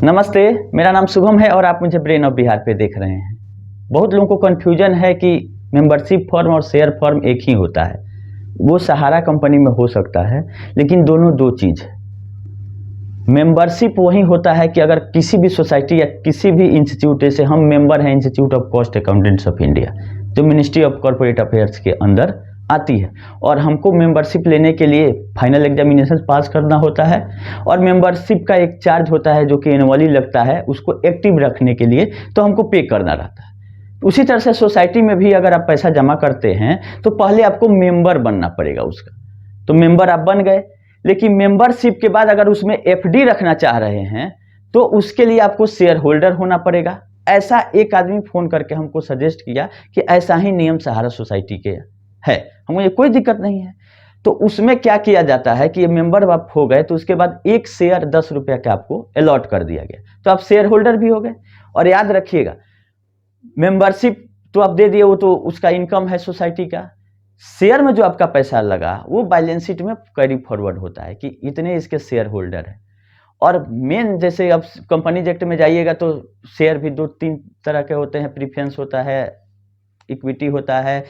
नमस्ते, मेरा नाम शुभम है और आप मुझे ब्रेन ऑफ बिहार पे देख रहे हैं। बहुत लोगों को कन्फ्यूजन है कि मेंबरशिप फॉर्म और शेयर फॉर्म एक ही होता है। वो सहारा कंपनी में हो सकता है, लेकिन दोनों दो चीज़ है। मेंबरशिप वही होता है कि अगर किसी भी सोसाइटी या किसी भी इंस्टीट्यूट, जैसे हम मेंबर हैं institute of cost accountants of India, जो मिनिस्ट्री ऑफ कॉर्पोरेट अफेयर्स के अंदर आती है, और हमको मेंबरशिप लेने के लिए फाइनल एग्जामिनेशन पास करना होता है और मेंबरशिप का एक चार्ज होता है जो कि एनुअली लगता है, उसको एक्टिव रखने के लिए तो हमको पे करना रहता है। उसी तरह से सोसाइटी में भी अगर आप पैसा जमा करते हैं तो पहले आपको मेंबर बनना पड़ेगा उसका, तो मेंबर आप बन गए, लेकिन मेंबरशिप के बाद अगर उसमें एफडी रखना चाह रहे हैं तो उसके लिए आपको शेयर होल्डर होना पड़ेगा। ऐसा एक आदमी फोन करके हमको सजेस्ट किया कि ऐसा ही नियम सहारा सोसाइटी के है, हमको ये कोई दिक्कत नहीं है। तो उसमें क्या किया जाता है कि ये मेंबर आप हो गए तो उसके बाद एक शेयर 10 रुपया का आपको अलॉट कर दिया गया, तो आप शेयर होल्डर भी हो गए। और याद रखिएगा, मेंबरशिप तो आप दे दिए, वो तो उसका इनकम है सोसाइटी का। शेयर में जो आपका पैसा लगा वो बैलेंस शीट में कैरी फॉरवर्ड होता है कि इतने इसके शेयर होल्डर है। और मेन, जैसे अब कंपनीज एक्ट में जाइएगा तो शेयर भी 2-3 तरह के होते हैं, प्रीफरेंस होता है, इक्विटी होता है,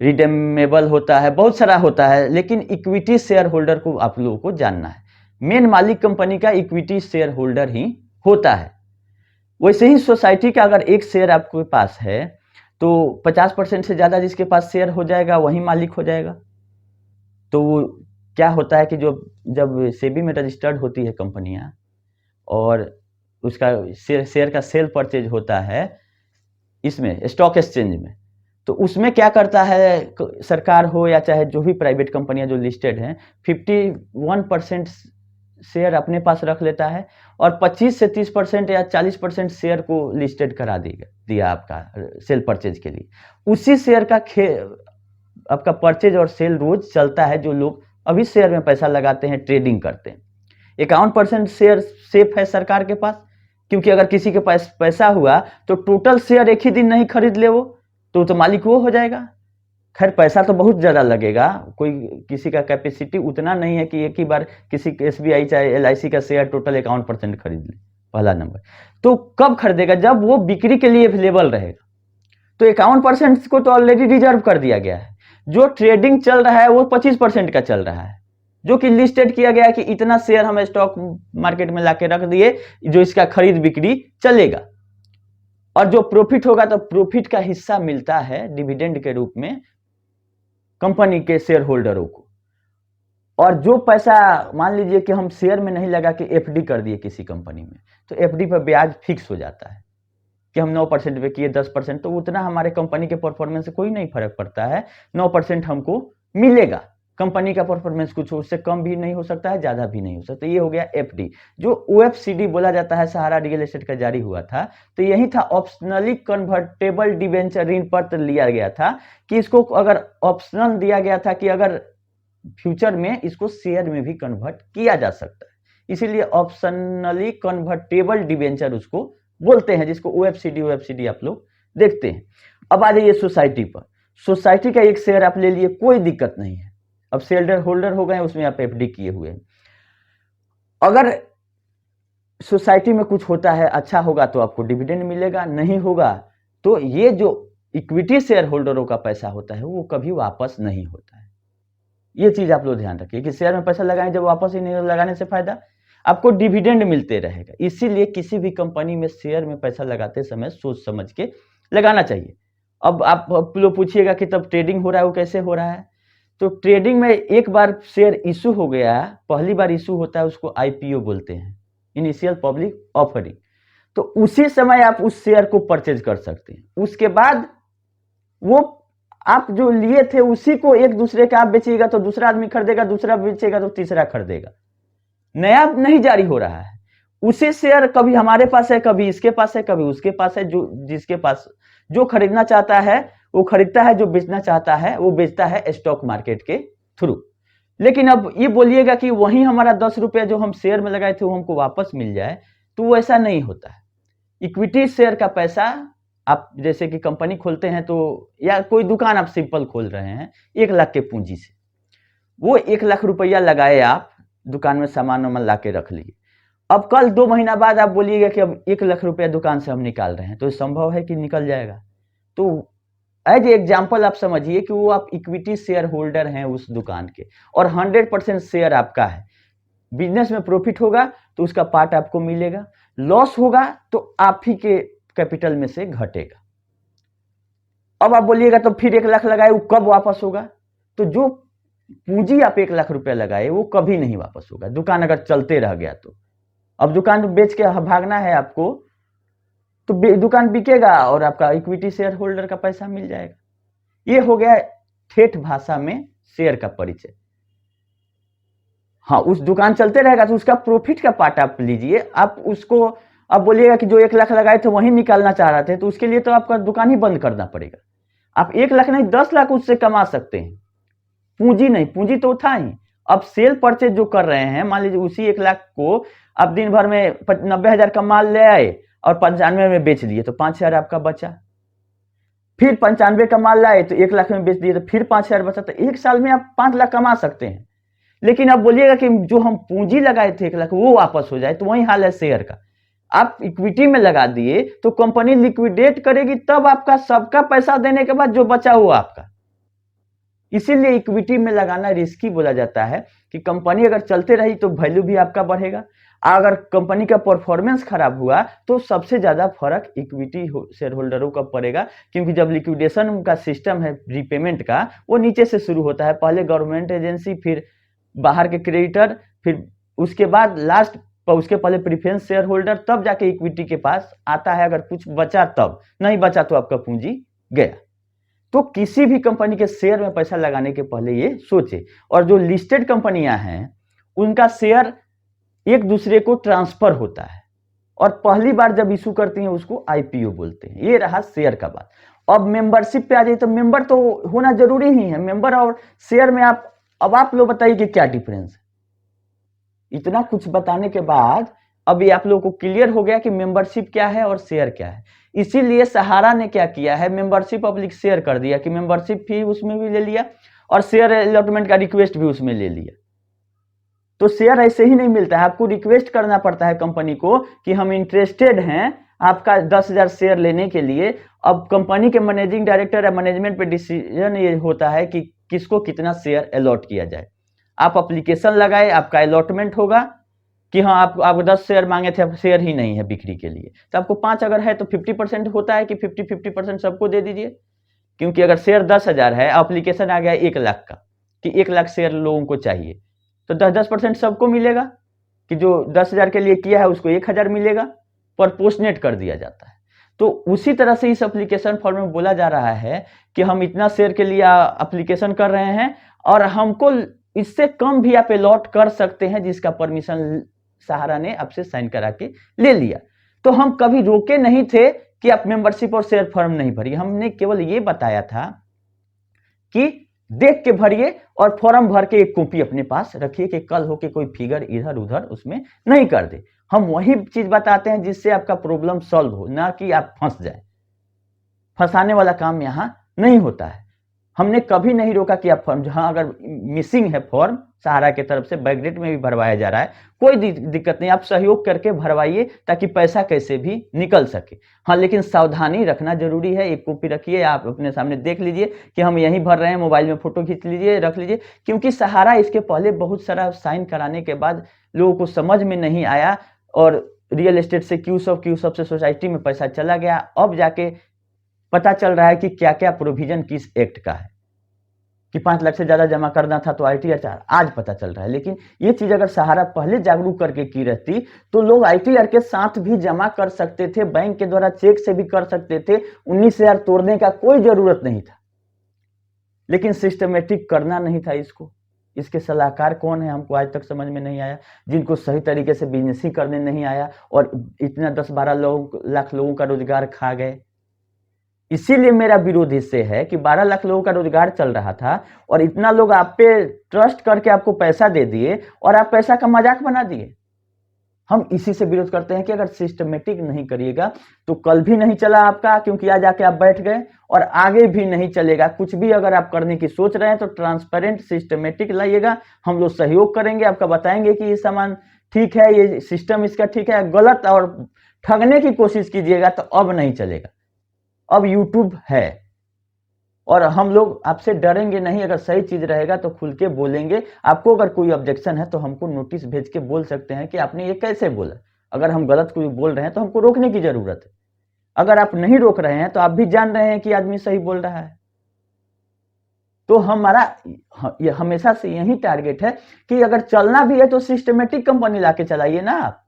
रिडेमेबल होता है, बहुत सारा होता है, लेकिन इक्विटी शेयर होल्डर को आप लोगों को जानना है। मेन मालिक कंपनी का इक्विटी शेयर होल्डर ही होता है। वैसे ही सोसाइटी का अगर एक शेयर आपके पास है तो 50% से ज़्यादा जिसके पास शेयर हो जाएगा वही मालिक हो जाएगा। तो क्या होता है कि जब सेबी में रजिस्टर्ड होती है कंपनियां और उसका शेयर का सेल परचेज होता है इसमें स्टॉक एक्सचेंज में, तो उसमें क्या करता है सरकार हो या चाहे जो भी प्राइवेट कंपनियां जो लिस्टेड हैं, 51% शेयर अपने पास रख लेता है और 25 से 30% या 40% शेयर को लिस्टेड करा दिया आपका सेल परचेज के लिए। उसी शेयर का आपका परचेज और सेल रोज चलता है। जो लोग अभी शेयर में पैसा लगाते हैं, ट्रेडिंग करते हैं, 51% शेयर सेफ है सरकार के पास, क्योंकि अगर किसी के पास पैसा हुआ तो टोटल शेयर एक ही दिन नहीं खरीद ले वो तो मालिक वो हो जाएगा। खैर पैसा तो बहुत ज़्यादा लगेगा, कोई किसी का कैपेसिटी उतना नहीं है कि एक ही बार किसी एसबीआई चाहे एलआईसी का शेयर टोटल 51% खरीद ले। पहला नंबर, तो कब खरीदेगा? जब वो बिक्री के लिए अवेलेबल रहेगा। तो 51% को तो ऑलरेडी रिजर्व कर दिया गया है। जो ट्रेडिंग चल रहा है वो 25% का चल रहा है, जो कि लिस्टेड किया गया है कि इतना शेयर हम स्टॉक मार्केट में लाके रख दिए जो इसका खरीद बिक्री चलेगा, और जो प्रॉफिट होगा तो प्रॉफिट का हिस्सा मिलता है डिविडेंड के रूप में कंपनी के शेयर होल्डरों को। और जो पैसा मान लीजिए कि हम शेयर में नहीं लगा कि एफडी कर दिए किसी कंपनी में, तो एफडी पर ब्याज फिक्स हो जाता है कि हम 9% पे किए 10%, तो उतना हमारे कंपनी के परफॉर्मेंस से कोई नहीं फर्क पड़ता है, 9% हमको मिलेगा। कंपनी का परफॉर्मेंस कुछ उससे कम भी नहीं हो सकता है, ज्यादा भी नहीं हो सकता। ये हो गया एफडी। जो ओएफसीडी बोला जाता है, सहारा रियल एस्टेट का जारी हुआ था, तो यही था ऑप्शनली कन्वर्टेबल डिबेंचर ऋण पत्र लिया गया था कि इसको अगर ऑप्शनल दिया गया था कि अगर फ्यूचर में इसको शेयर में भी कन्वर्ट किया जा सकता है, इसीलिए ऑप्शनली कन्वर्टेबल डिबेंचर उसको बोलते हैं, जिसको ओएफसीडी आप लोग देखते हैं। अब आ जाइए सोसाइटी पर। सोसाइटी का एक शेयर आप ले लिए, कोई दिक्कत नहीं है। अब शेयर होल्डर हो गए, उसमें आप एफडी किए हुए हैं। अगर सोसाइटी में कुछ होता है, अच्छा होगा तो आपको डिविडेंड मिलेगा, नहीं होगा तो ये जो इक्विटी शेयर होल्डरों का पैसा होता है वो कभी वापस नहीं होता है। ये चीज आप लोग ध्यान रखिए कि शेयर में पैसा लगाएं, जब वापस ही नहीं लगाने से फायदा, आपको डिविडेंड मिलते रहेगा। इसीलिए किसी भी कंपनी में शेयर में पैसा लगाते समय सोच समझ के लगाना चाहिए। अब आप लोग पूछिएगा कि तब ट्रेडिंग हो रहा है, वो कैसे हो रहा है? तो ट्रेडिंग में एक बार शेयर इशू हो गया, पहली बार इशू होता है, उसको आईपीओ बोलते हैं, इनिशियल पब्लिक ऑफरिंग। तो उसी समय आप उस शेयर को परचेज कर सकते हैं। उसके बाद वो आप जो लिए थे उसी को एक दूसरे का आप बेचिएगा तो दूसरा आदमी खरीदेगा, दूसरा बेचेगा तो तीसरा खरीदेगा। नया नहीं जारी हो रहा है। उसी शेयर कभी हमारे पास है, कभी इसके पास है, कभी उसके पास है। जो जिसके पास जो खरीदना चाहता है वो खरीदता है, जो बेचना चाहता है वो बेचता है स्टॉक मार्केट के थ्रू। लेकिन अब ये बोलिएगा कि वही हमारा 10 रुपया जो हम शेयर में लगाए थे वो हमको वापस मिल जाए, तो वो ऐसा नहीं होता है। इक्विटी शेयर का पैसा आप जैसे कि कंपनी खोलते हैं तो, या कोई दुकान आप सिंपल खोल रहे हैं 1 लाख के पूंजी से, वो 1 लाख रुपया लगाए, आप दुकान में सामान वामान ला के रख लिए, अब कल 2 महीना बाद आप बोलिएगा कि अब 1 लाख रुपया दुकान से हम निकाल रहे हैं, तो संभव है कि निकल जाएगा। तो एज एग्जाम्पल आप समझिए कि वो आप इक्विटी शेयर होल्डर हैं उस दुकान के, और 100% शेयर आपका है। बिजनेस में प्रॉफिट होगा तो उसका पार्ट आपको मिलेगा, लॉस होगा तो आप ही के कैपिटल में से घटेगा। अब आप बोलिएगा तो फिर 1 लाख लगाए वो कब वापस होगा? तो जो पूंजी आप 1 लाख रुपया लगाए वो कभी नहीं वापस होगा, दुकान अगर चलते रह गया तो। अब दुकान बेच के भागना है आपको, तो दुकान बिकेगा और आपका इक्विटी शेयर होल्डर का पैसा मिल जाएगा। ये हो गया ठेठ भाषा में शेयर का परिचय। हाँ, उस दुकान चलते रहेगा तो उसका प्रॉफिट का पार्ट आप लीजिए। आप उसको अब बोलिएगा कि जो 1 लाख लगाए थे वहीं निकालना चाह रहे थे, तो उसके लिए तो आपका दुकान ही बंद करना पड़ेगा। आप 1 लाख नहीं 10 लाख उससे कमा सकते हैं, पूंजी नहीं, पूंजी तो था ही। अब सेल परचेज जो कर रहे हैं, मान लीजिए उसी 1 लाख को आप दिन भर में 90,000 का माल ले आए और 95 में बेच दिए तो 5,000 आपका बचा। फिर 95 का माल लाए तो 1 लाख में बेच दिए तो फिर 5,000 बचा। तो 1 साल में आप 5 लाख कमा सकते हैं। लेकिन अब बोलिएगा कि जो हम पूंजी लगाए थे 1 लाख वो वापस हो जाए, तो वही हाल है शेयर का। आप इक्विटी में लगा दिए तो कंपनी लिक्विडेट करेगी, तब आपका सबका पैसा देने के बाद जो बचा हुआ आपका। इसीलिए इक्विटी में लगाना रिस्की बोला जाता है कि कंपनी अगर चलते रही तो वैल्यू भी आपका बढ़ेगा, अगर कंपनी का परफॉर्मेंस खराब हुआ तो सबसे ज्यादा फर्क इक्विटी शेयर होल्डरों का पड़ेगा, क्योंकि जब लिक्विडेशन का सिस्टम है रिपेमेंट का, वो नीचे से शुरू होता है। पहले गवर्नमेंट एजेंसी, फिर बाहर के क्रेडिटर, फिर उसके बाद लास्ट उसके पहले प्रीफरेंस शेयर होल्डर, तब जाके इक्विटी के पास आता है। अगर कुछ बचा तब, नहीं बचा तो आपका पूंजी गया। तो किसी भी कंपनी के शेयर में पैसा लगाने के पहले ये सोचे। और जो लिस्टेड कंपनियां हैं उनका शेयर एक दूसरे को ट्रांसफर होता है, और पहली बार जब इशू करती हैं उसको आईपीओ बोलते हैं। ये रहा शेयर का बात। अब मेंबरशिप पे आ जाइए, तो मेंबर तो होना जरूरी ही है। मेंबर और शेयर में अब आप लोग बताइए कि क्या डिफरेंस है। इतना कुछ बताने के बाद अभी आप लोगों को क्लियर हो गया कि मेंबरशिप क्या है और शेयर क्या है। इसीलिए सहारा ने क्या किया है, मेंबरशिप पब्लिक शेयर कर दिया कि मेंबरशिप फी उसमें भी ले लिया और शेयर अलॉटमेंट का रिक्वेस्ट भी उसमें ले लिया। तो शेयर ऐसे ही नहीं मिलता है, आपको रिक्वेस्ट करना पड़ता है कंपनी को कि हम इंटरेस्टेड हैं आपका 10,000 शेयर लेने के लिए। अब कंपनी के मैनेजिंग डायरेक्टर या मैनेजमेंट पे डिसीजन ये होता है कि किसको कितना शेयर अलॉट किया जाए। आप एप्लीकेशन लगाए, आपका अलॉटमेंट होगा कि हाँ आप 10 शेयर मांगे थे, अब शेयर ही नहीं है बिक्री के लिए, तो आपको 5 अगर है तो 50% होता है कि 50% सबको दे दीजिए। क्योंकि अगर शेयर 10,000 है, एप्लीकेशन आ गया 1 लाख का कि 1 लाख शेयर लोगों को चाहिए, तो 10% सबको मिलेगा कि जो 10,000 के लिए किया है उसको 1,000 मिलेगा, प्रपोर्शनेट कर दिया जाता है। तो उसी तरह से इस एप्लीकेशन फॉर्म में बोला जा रहा है कि हम इतना शेयर के लिए एप्लीकेशन कर रहे हैं और हमको इससे कम भी आप अलॉट कर सकते हैं, जिसका परमिशन सहारा ने आपसे साइन करा के ले लिया। तो हम कभी रोके नहीं थे कि आप मेंबरशिप और शेयर फॉर्म नहीं भरिए, हमने केवल ये बताया था कि देख के भरिए और फॉर्म भर के एक कॉपी अपने पास रखिए कि कल हो के कोई फिगर इधर उधर उसमें नहीं कर दे। हम वही चीज बताते हैं जिससे आपका प्रॉब्लम सॉल्व हो, ना कि आप फंस जाए। फंसाने वाला काम यहां नहीं होता है। हमने कभी नहीं रोका कि आप फॉर्म, जहां अगर मिसिंग है फॉर्म सहारा की तरफ से, बैकडेट में भी भरवाया जा रहा है, कोई दिक्कत नहीं, आप सहयोग करके भरवाइए ताकि पैसा कैसे भी निकल सके। हाँ, लेकिन सावधानी रखना जरूरी है। एक कॉपी रखिए, आप अपने सामने देख लीजिए कि हम यहीं भर रहे हैं, मोबाइल में फोटो खींच लीजिए, रख लीजिए। क्योंकि सहारा इसके पहले बहुत सारा साइन कराने के बाद लोगों को समझ में नहीं आया और रियल एस्टेट से क्यूसॉफ से सोसाइटी में पैसा चला गया। अब जाके पता चल रहा है कि क्या क्या प्रोविजन किस एक्ट का है, कि 5 लाख से ज्यादा जमा करना था तो आईटीआर 4 आज पता चल रहा है। लेकिन ये चीज अगर सहारा पहले जागरूक करके की रहती तो लोग आईटीआर के साथ भी जमा कर सकते थे, बैंक के द्वारा चेक से भी कर सकते थे, 19,000 तोड़ने का कोई जरूरत नहीं था। लेकिन सिस्टमेटिक करना नहीं था इसको। इसके सलाहकार कौन है हमको आज तक समझ में नहीं आया, जिनको सही तरीके से बिजनेस ही करने नहीं आया और इतना 10-12 लाख लोगों का रोजगार खा गए। इसीलिए मेरा विरोध इससे है कि 12 लाख लोगों का रोजगार चल रहा था और इतना लोग आप पे ट्रस्ट करके आपको पैसा दे दिए और आप पैसा का मजाक बना दिए। हम इसी से विरोध करते हैं कि अगर सिस्टमेटिक नहीं करिएगा तो कल भी नहीं चला आपका, क्योंकि आज आके आप बैठ गए, और आगे भी नहीं चलेगा। कुछ भी अगर आप करने की सोच रहे हैं तो ट्रांसपेरेंट सिस्टमेटिक लाइएगा, हम लोग सहयोग करेंगे, आपका बताएंगे कि ये सामान ठीक है, ये सिस्टम इसका ठीक है, गलत और ठगने की कोशिश कीजिएगा तो अब नहीं चलेगा। अब यूट्यूब है और हम लोग आपसे डरेंगे नहीं। अगर सही चीज रहेगा तो खुल के बोलेंगे। आपको अगर कोई ऑब्जेक्शन है तो हमको नोटिस भेज के बोल सकते हैं कि आपने ये कैसे बोला। अगर हम गलत कोई बोल रहे हैं तो हमको रोकने की जरूरत है। अगर आप नहीं रोक रहे हैं तो आप भी जान रहे हैं कि आदमी सही बोल रहा है। तो हमारा ये हमेशा से यही टारगेट है कि अगर चलना भी है तो सिस्टमेटिक कंपनी लाके चलाइए ना आप।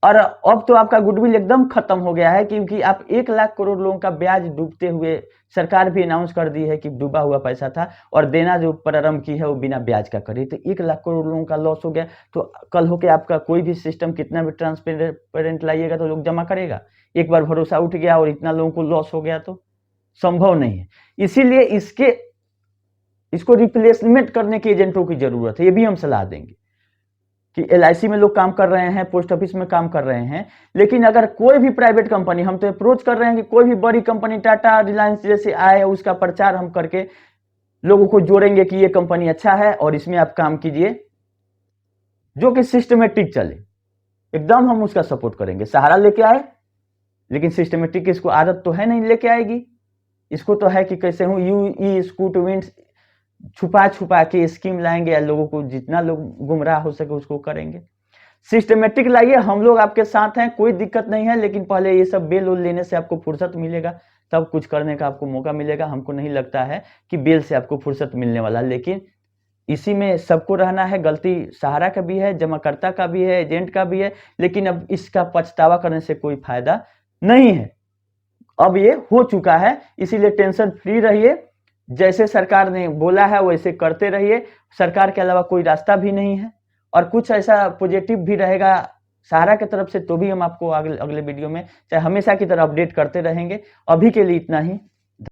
और अब तो आपका गुडविल एकदम खत्म हो गया है, क्योंकि आप 1 लाख करोड़ लोगों का ब्याज डूबते हुए, सरकार भी अनाउंस कर दी है कि डूबा हुआ पैसा था और देना जो प्रारंभ की है वो बिना ब्याज का करी, तो 1 लाख करोड़ लोगों का लॉस हो गया। तो कल होके आपका कोई भी सिस्टम कितना भी ट्रांसपेरेंट लाइएगा तो लोग जमा करेगा। एक बार भरोसा उठ गया और इतना लोगों को लॉस हो गया तो संभव नहीं है। इसीलिए इसको रिप्लेसमेंट करने के एजेंटों की जरूरत है। ये भी हम सलाह देंगे कि LIC में लोग काम कर रहे हैं, पोस्ट ऑफिस में काम कर रहे हैं, लेकिन अगर कोई भी प्राइवेट कंपनी, हम तो अप्रोच कर रहे हैं कि कोई भी बड़ी कंपनी टाटा, रिलायंस जैसे आए, उसका प्रचार हम करके लोगों को जोड़ेंगे कि ये कंपनी अच्छा है और इसमें आप काम कीजिए, जो कि सिस्टमेटिक चले। एकदम हम उसका सपोर्ट करेंगे। सहारा लेके आए, लेकिन सिस्टमेटिक इसको आदत तो है नहीं, लेके आएगी। इसको तो है कि कैसे हूं यू स्कूट विंस, छुपा छुपा के स्कीम लाएंगे या लोगों को जितना लोग गुमराह हो सके उसको करेंगे। सिस्टमेटिक लाइए, हम लोग आपके साथ हैं, कोई दिक्कत नहीं है, लेकिन पहले ये सब बेल उल लेने से आपको फुर्सत मिलेगा, तब कुछ करने का आपको मौका मिलेगा। हमको नहीं लगता है कि बेल से आपको फुर्सत मिलने वाला, लेकिन इसी में सबको रहना है। गलती सहारा का भी है, जमाकर्ता का भी है, एजेंट का भी है, लेकिन अब इसका पछतावा करने से कोई फायदा नहीं है। अब ये हो चुका है, इसीलिए टेंशन फ्री रहिए। जैसे सरकार ने बोला है वैसे करते रहिए। सरकार के अलावा कोई रास्ता भी नहीं है। और कुछ ऐसा पॉजिटिव भी रहेगा सहारा की तरफ से तो भी हम आपको अगले वीडियो में चाहे हमेशा की तरह अपडेट करते रहेंगे। अभी के लिए इतना ही।